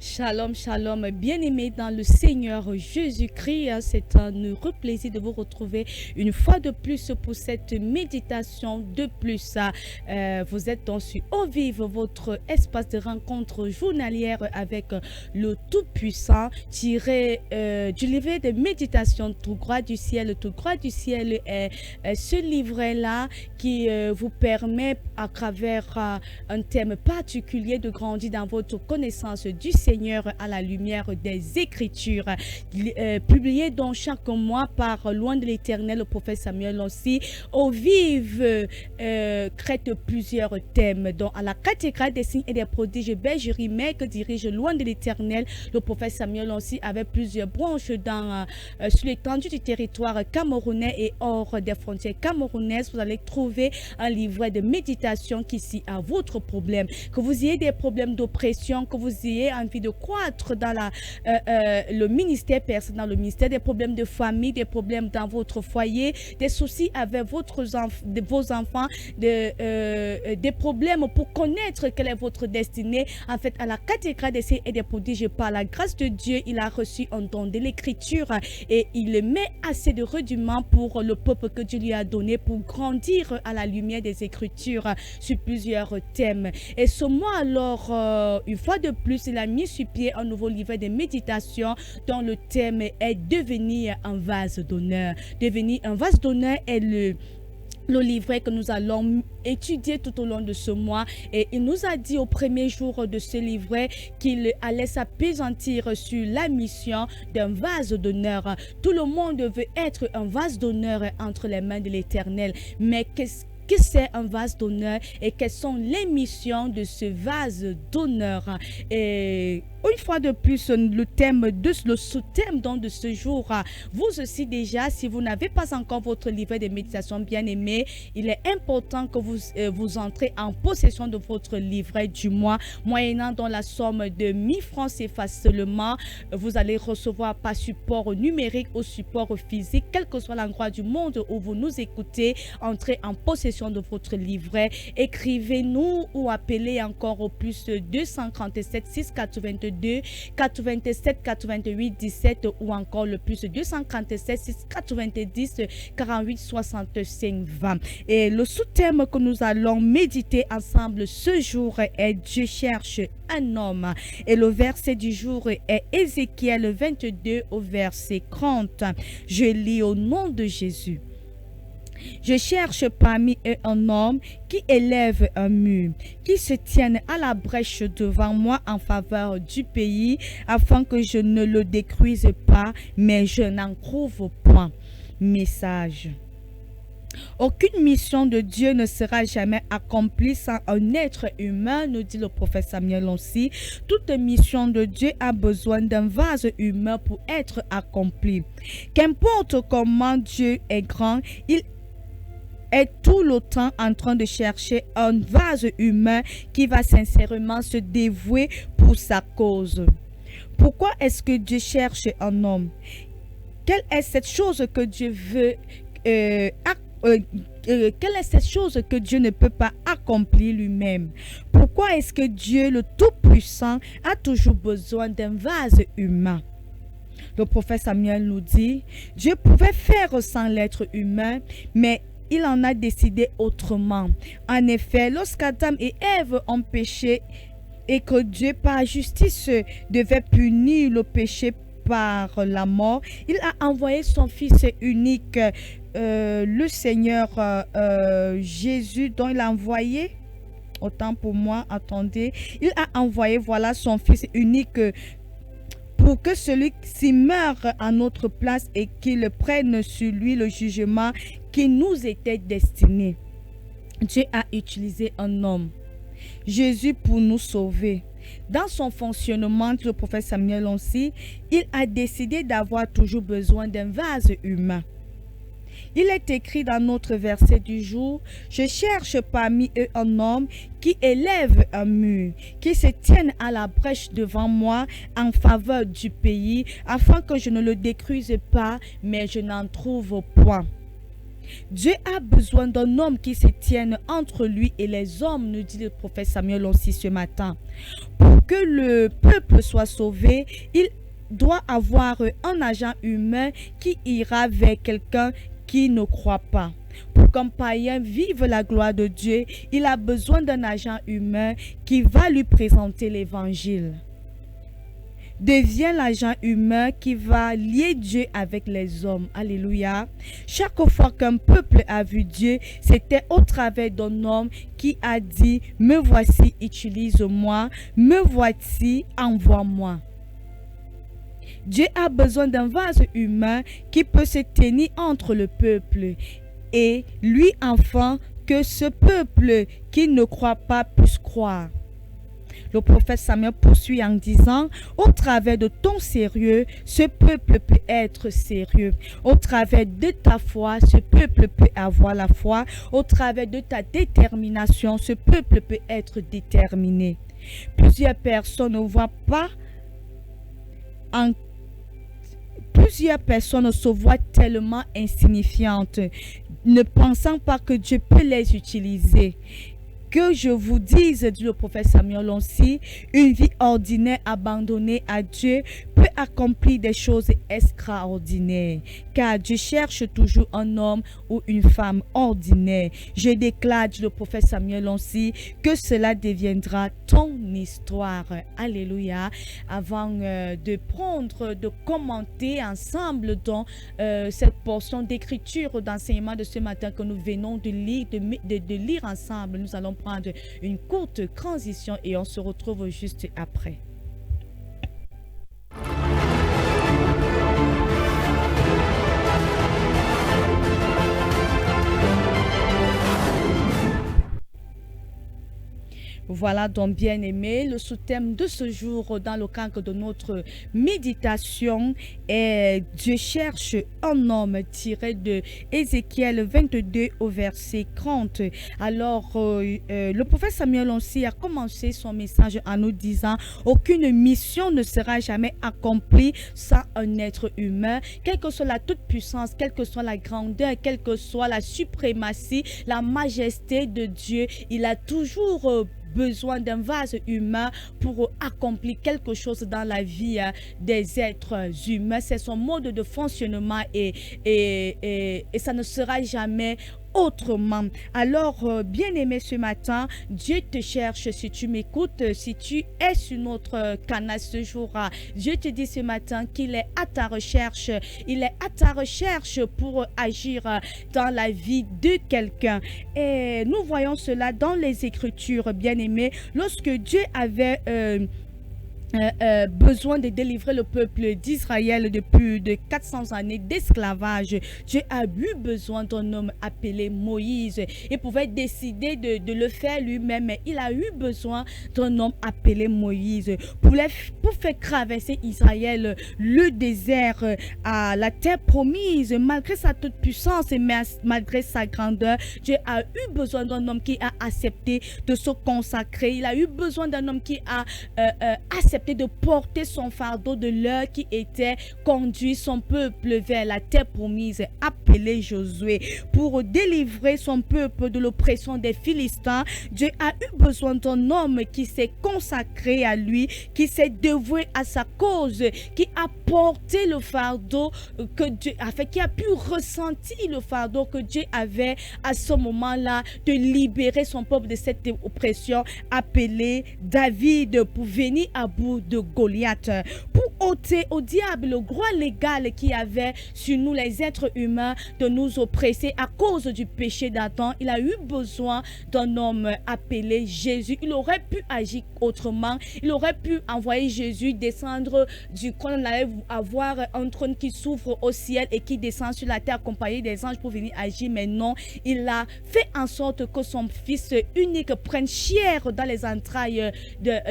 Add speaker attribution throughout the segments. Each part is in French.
Speaker 1: Shalom, shalom, bien-aimés dans le Seigneur Jésus-Christ. C'est un heureux plaisir de vous retrouver une fois de plus pour cette méditation de plus. Vous êtes donc sur Au Vive, votre espace de rencontre journalière avec le Tout-Puissant, tiré du livret de méditation Tout droit du ciel. Tout droit du ciel est ce livret-là qui vous permet, à travers un thème particulier, de grandir dans votre connaissance du Seigneur à la lumière des Écritures, publié donc chaque mois par Loin de l'Éternel, le prophète Samuel aussi. Au Vive traite plusieurs thèmes, dont à la cathédrale des signes et des prodiges Bergerie Mère que dirige Loin de l'Éternel, le prophète Samuel aussi, avec plusieurs branches sur l'étendue du territoire camerounais et hors des frontières camerounaises. Vous allez trouver un livret de méditation qui s'y à votre problème, que vous ayez des problèmes d'oppression, que vous ayez envie de croître dans le ministère personnel, le ministère, des problèmes de famille, des problèmes dans votre foyer, des soucis avec vos enfants, des problèmes pour connaître quelle est votre destinée. En fait, à la cathédrale des signes et des prodiges, par la grâce de Dieu, il a reçu un don de l'écriture et il met assez de rudiments pour le peuple que Dieu lui a donné pour grandir à la lumière des Écritures sur plusieurs thèmes. Et ce mois alors, une fois de plus, il a mis sur pied un nouveau livret de méditation dont le thème est devenir un vase d'honneur. Devenir un vase d'honneur est le livret que nous allons étudier tout au long de ce mois, et il nous a dit au premier jour de ce livret qu'il allait s'appesantir sur la mission d'un vase d'honneur. Tout le monde veut être un vase d'honneur entre les mains de l'Éternel, mais qu'est-ce que c'est un vase d'honneur et quelles sont les missions de ce vase d'honneur? Et une fois de plus, le sous-thème de ce jour, vous aussi déjà, si vous n'avez pas encore votre livret de méditation bien aimé, il est important que vous entrez en possession de votre livret du mois, moyennant dans la somme de 1000 francs CFA seulement. Vous allez recevoir par support numérique ou support physique, quel que soit l'endroit du monde où vous nous écoutez, entrez en possession de votre livret. Écrivez-nous ou appelez encore au plus 237 682 87 88 17 ou encore le plus 237 690 48 65 20. Et le sous-thème que nous allons méditer ensemble ce jour est Dieu cherche un homme. Et le verset du jour est Ézéchiel 22 au verset 30. Je lis au nom de Jésus. Je cherche parmi eux un homme qui élève un mur, qui se tienne à la brèche devant moi en faveur du pays, afin que je ne le détruise pas, mais je n'en trouve point. Message. Aucune mission de Dieu ne sera jamais accomplie sans un être humain, nous dit le prophète Samuel aussi. Toute mission de Dieu a besoin d'un vase humain pour être accomplie. Qu'importe comment Dieu est grand, il est tout le temps en train de chercher un vase humain qui va sincèrement se dévouer pour sa cause. Pourquoi est-ce que Dieu cherche un homme? Quelle est cette chose que Dieu veut quelle est cette chose que Dieu ne peut pas accomplir lui-même? Pourquoi est-ce que Dieu, le Tout-Puissant, a toujours besoin d'un vase humain? Le prophète Samuel nous dit, Dieu pouvait faire sans l'être humain, mais il en a décidé autrement. En effet, lorsqu'Adam et Ève ont péché et que Dieu, par justice, devait punir le péché par la mort, il a envoyé son Fils unique, le Seigneur Jésus, dont il a envoyé, autant pour moi, attendez, il a envoyé, voilà, son Fils unique pour que celui-ci meure à notre place et qu'il prenne sur lui le jugement qui nous était destiné. Dieu a utilisé un homme, Jésus, pour nous sauver. Dans son fonctionnement, le prophète Samuel aussi, il a décidé d'avoir toujours besoin d'un vase humain. Il est écrit dans notre verset du jour, « Je cherche parmi eux un homme qui élève un mur, qui se tienne à la brèche devant moi en faveur du pays, afin que je ne le détruise pas, mais je n'en trouve point. » Dieu a besoin d'un homme qui se tienne entre lui et les hommes, nous dit le prophète Samuel aussi ce matin. Pour que le peuple soit sauvé, il doit avoir un agent humain qui ira vers quelqu'un qui ne croit pas. Pour qu'un païen vive la gloire de Dieu, il a besoin d'un agent humain qui va lui présenter l'évangile. Devient l'agent humain qui va lier Dieu avec les hommes. Alléluia. Chaque fois qu'un peuple a vu Dieu, c'était au travers d'un homme qui a dit « Me voici, utilise-moi. Me voici, envoie-moi. » Dieu a besoin d'un vase humain qui peut se tenir entre le peuple et lui afin que ce peuple qui ne croit pas puisse croire. Le prophète Samuel poursuit en disant, au travers de ton sérieux, ce peuple peut être sérieux. Au travers de ta foi, ce peuple peut avoir la foi. Au travers de ta détermination, ce peuple peut être déterminé. Plusieurs personnes ne voient pas Plusieurs personnes se voient tellement insignifiantes, ne pensant pas que Dieu peut les utiliser. Que je vous dise, dit le prophète Samuel aussi, une vie ordinaire abandonnée à Dieu peut accomplir des choses extraordinaires. Car Dieu cherche toujours un homme ou une femme ordinaire. Je déclare, dit le prophète Samuel aussi, que cela deviendra ton histoire. Alléluia. Avant de commenter ensemble dans cette portion d'écriture d'enseignement de ce matin que nous venons de lire ensemble, nous allons prendre une courte transition et on se retrouve juste après. Voilà donc, bien aimé, le sous-thème de ce jour dans le cadre de notre méditation est Dieu cherche un homme, tiré de Ézéchiel 22 au verset 30. Alors le prophète Samuel aussi a commencé son message en nous disant aucune mission ne sera jamais accomplie sans un être humain, quelle que soit la toute-puissance, quelle que soit la grandeur, quelle que soit la suprématie, la majesté de Dieu, il a toujours besoin d'un vase humain pour accomplir quelque chose dans la vie des êtres humains. C'est son mode de fonctionnement et ça ne sera jamais autrement. Alors, bien-aimé, ce matin, Dieu te cherche. Si tu m'écoutes, si tu es sur notre canal ce jour, Dieu te dit ce matin qu'il est à ta recherche. Il est à ta recherche pour agir dans la vie de quelqu'un. Et nous voyons cela dans les Écritures, bien-aimé. Lorsque Dieu avait besoin de délivrer le peuple d'Israël de plus de 400 années d'esclavage, Dieu a eu besoin d'un homme appelé Moïse. Il pouvait décider de le faire lui-même, mais il a eu besoin d'un homme appelé Moïse pour faire traverser Israël le désert à la terre promise. Malgré sa toute puissance et malgré sa grandeur, Dieu a eu besoin d'un homme qui a accepté de se consacrer. Il a eu besoin d'un homme qui a accepté de porter son fardeau de l'heure qui était conduit son peuple vers la terre promise, appelée Josué, pour délivrer son peuple de l'oppression des Philistins. Dieu a eu besoin d'un homme qui s'est consacré à lui, qui s'est dévoué à sa cause, qui a porté le fardeau que Dieu a fait, qui a pu ressentir le fardeau que Dieu avait à ce moment-là de libérer son peuple de cette oppression, appelé David, pour venir à bout de Goliath, pour ôter au diable le droit légal qui avait sur nous les êtres humains de nous oppresser à cause du péché d'Adam. Il a eu besoin d'un homme appelé Jésus. Il aurait pu agir autrement. Il aurait pu envoyer Jésus descendre du trône. On allait avoir un trône qui s'ouvre au ciel et qui descend sur la terre accompagné des anges pour venir agir, mais non, il a fait en sorte que son fils unique prenne chair dans les entrailles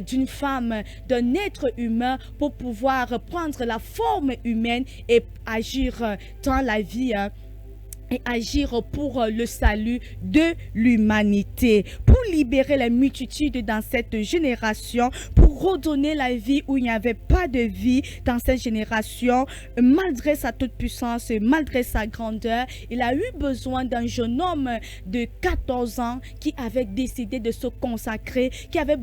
Speaker 1: d'une femme, d'un être humain, pour pouvoir prendre la forme humaine et agir dans la vie et agir pour le salut de l'humanité, pour libérer les multitudes dans cette génération, pour redonner la vie où il n'y avait pas de vie dans cette génération. Malgré sa toute puissance, malgré sa grandeur, il a eu besoin d'un jeune homme de 14 ans qui avait décidé de se consacrer, qui avait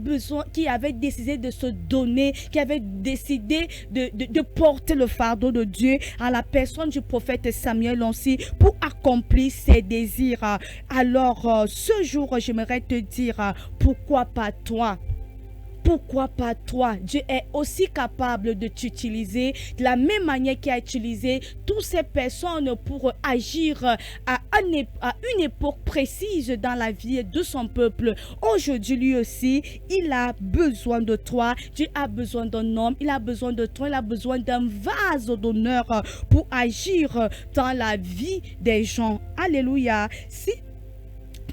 Speaker 1: décidé de se donner, qui avait décidé de porter le fardeau de Dieu, à la personne du prophète Samuel aussi, pour accomplir ses désirs. Alors, ce jour, j'aimerais te dire, pourquoi pas toi? Pourquoi pas toi? Dieu est aussi capable de t'utiliser de la même manière qu'il a utilisé toutes ces personnes pour agir à une époque précise dans la vie de son peuple. Aujourd'hui, lui aussi, il a besoin de toi. Dieu a besoin d'un homme, il a besoin de toi, il a besoin d'un vase d'honneur pour agir dans la vie des gens. Alléluia. Si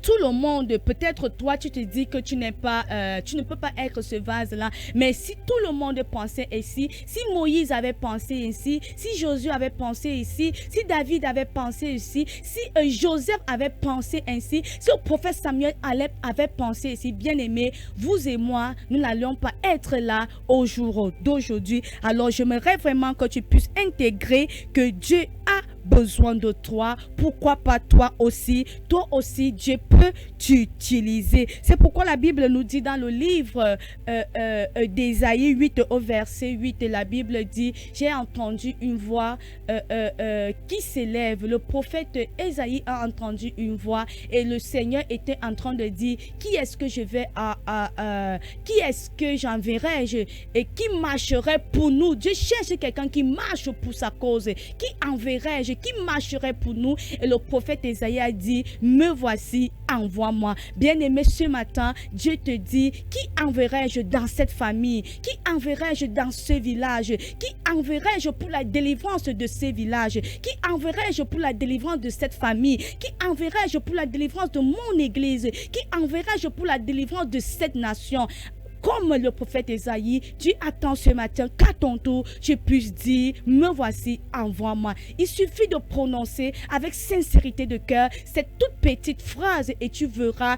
Speaker 1: tout le monde, peut-être toi, tu te dis que tu ne peux pas être ce vase-là. Mais si tout le monde pensait ainsi, si Moïse avait pensé ainsi, si Josué avait pensé ici, si David avait pensé ici, si Joseph avait pensé ainsi, si le prophète Samuel avait pensé ici, bien aimé, vous et moi, nous n'allions pas être là au jour d'aujourd'hui. Alors, j'aimerais vraiment que tu puisses intégrer que Dieu a besoin de toi. Pourquoi pas toi aussi? Toi aussi, Dieu peut t'utiliser. C'est pourquoi la Bible nous dit dans le livre d'Ésaïe 8 au verset 8, la Bible dit: j'ai entendu une voix qui s'élève. Le prophète Ésaïe a entendu une voix et le Seigneur était en train de dire: qui est-ce que je vais qui est-ce que j'enverrai-je et qui marcherait pour nous? Dieu cherche quelqu'un qui marche pour sa cause. Qui enverrai-je? Qui marcherait pour nous? Et le prophète Ésaïe a dit: me voici, envoie-moi. Bien-aimé, ce matin, Dieu te dit: qui enverrai-je dans cette famille? Qui enverrai-je dans ce village? Qui enverrai-je pour la délivrance de ces villages? Qui enverrai-je pour la délivrance de cette famille? Qui enverrai-je pour la délivrance de mon église? Qui enverrai-je pour la délivrance de cette nation? Comme le prophète Ésaïe, Dieu attend ce matin qu'à ton tour, je puisse dire: me voici, envoie-moi. Il suffit de prononcer avec sincérité de cœur cette toute petite phrase et tu verras.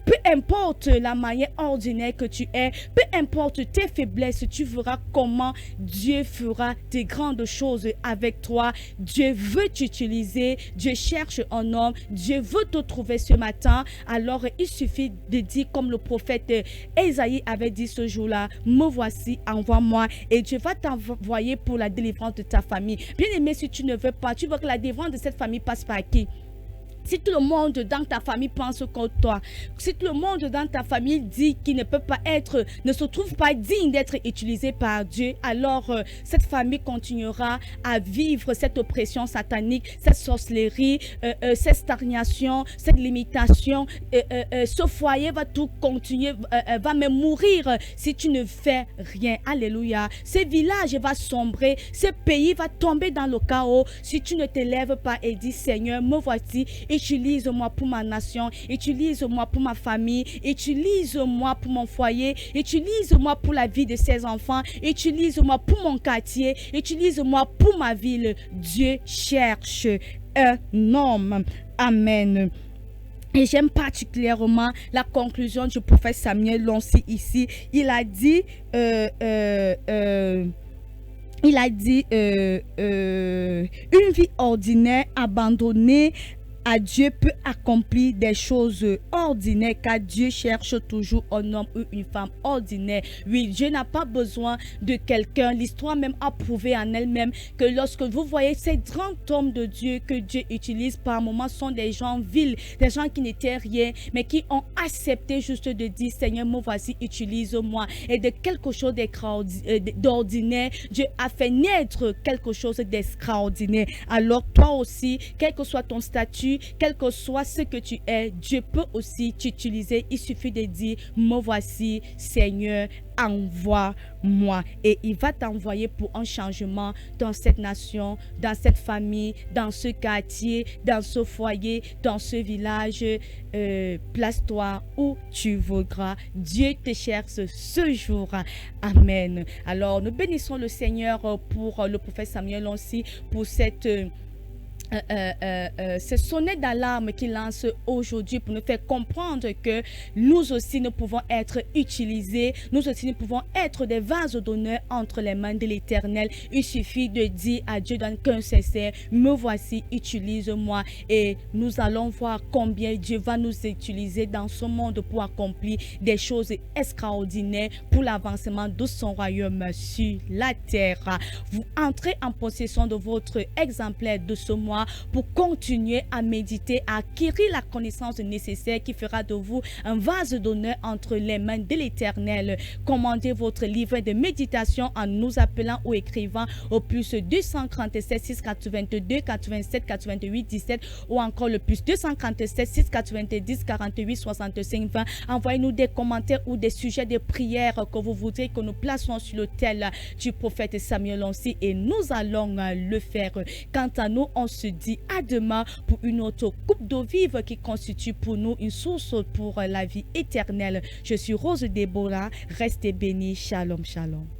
Speaker 1: Peu importe la manière ordinaire que tu es, peu importe tes faiblesses, tu verras comment Dieu fera des grandes choses avec toi. Dieu veut t'utiliser, Dieu cherche un homme, Dieu veut te trouver ce matin. Alors il suffit de dire comme le prophète Ésaïe avait dit ce jour-là: me voici, envoie-moi. Et Dieu va t'envoyer pour la délivrance de ta famille. Bien aimé, si tu ne veux pas, tu veux que la délivrance de cette famille passe par qui? Si tout le monde dans ta famille pense comme toi, si tout le monde dans ta famille dit qu'il ne peut pas être, ne se trouve pas digne d'être utilisé par Dieu, alors cette famille continuera à vivre cette oppression satanique, cette sorcellerie, cette stagnation, cette limitation. Ce foyer va tout continuer, va même mourir si tu ne fais rien. Alléluia. Ce village va sombrer, ce pays va tomber dans le chaos si tu ne te lèves pas et dis: Seigneur, me voici. Utilise-moi pour ma nation, utilise-moi pour ma famille, utilise-moi pour mon foyer, utilise-moi pour la vie de ses enfants, utilise-moi pour mon quartier, utilise-moi pour ma ville. Dieu cherche un homme. Amen. Et j'aime particulièrement la conclusion du prophète Samuel lancée ici. Il a dit une vie ordinaire abandonnée à Dieu peut accomplir des choses ordinaires, car Dieu cherche toujours un homme ou une femme ordinaire. Oui, Dieu n'a pas besoin de quelqu'un. L'histoire même a prouvé en elle-même que lorsque vous voyez ces grands hommes de Dieu que Dieu utilise par moments, sont des gens vils, des gens qui n'étaient rien, mais qui ont accepté juste de dire: Seigneur, me voici, utilise-moi. Et de quelque chose d'ordinaire, Dieu a fait naître quelque chose d'extraordinaire. Alors toi aussi, quel que soit ton statut, quel que soit ce que tu es, Dieu peut aussi t'utiliser. Il suffit de dire: me voici, Seigneur, envoie-moi. Et il va t'envoyer pour un changement dans cette nation, dans cette famille, dans ce quartier, dans ce foyer, dans ce village. Place-toi où tu voudras. Dieu te cherche ce jour. Amen. Alors nous bénissons le Seigneur pour le prophète Samuel aussi, pour cette ces sonnettes d'alarme qu'il lance aujourd'hui pour nous faire comprendre que nous aussi nous pouvons être utilisés, nous aussi nous pouvons être des vases d'honneur entre les mains de l'Éternel. Il suffit de dire à Dieu dans un cœur sincère, me voici, utilise-moi, et nous allons voir combien Dieu va nous utiliser dans ce monde pour accomplir des choses extraordinaires pour l'avancement de son royaume sur la terre. Vous entrez en possession de votre exemplaire de ce mois pour continuer à méditer, à acquérir la connaissance nécessaire qui fera de vous un vase d'honneur entre les mains de l'Éternel. Commandez votre livre de méditation en nous appelant ou écrivant au plus 237 682 87 88 17 ou encore le plus 237 690 48 65 20. Envoyez-nous des commentaires ou des sujets de prière que vous voudrez que nous placions sur l'autel du prophète Samuel Onsi, et nous allons le faire. Quant à nous, on se dit à demain pour une autre coupe d'eau vive qui constitue pour nous une source pour la vie éternelle. Je suis Rose Déborah. Restez bénis. Shalom, shalom.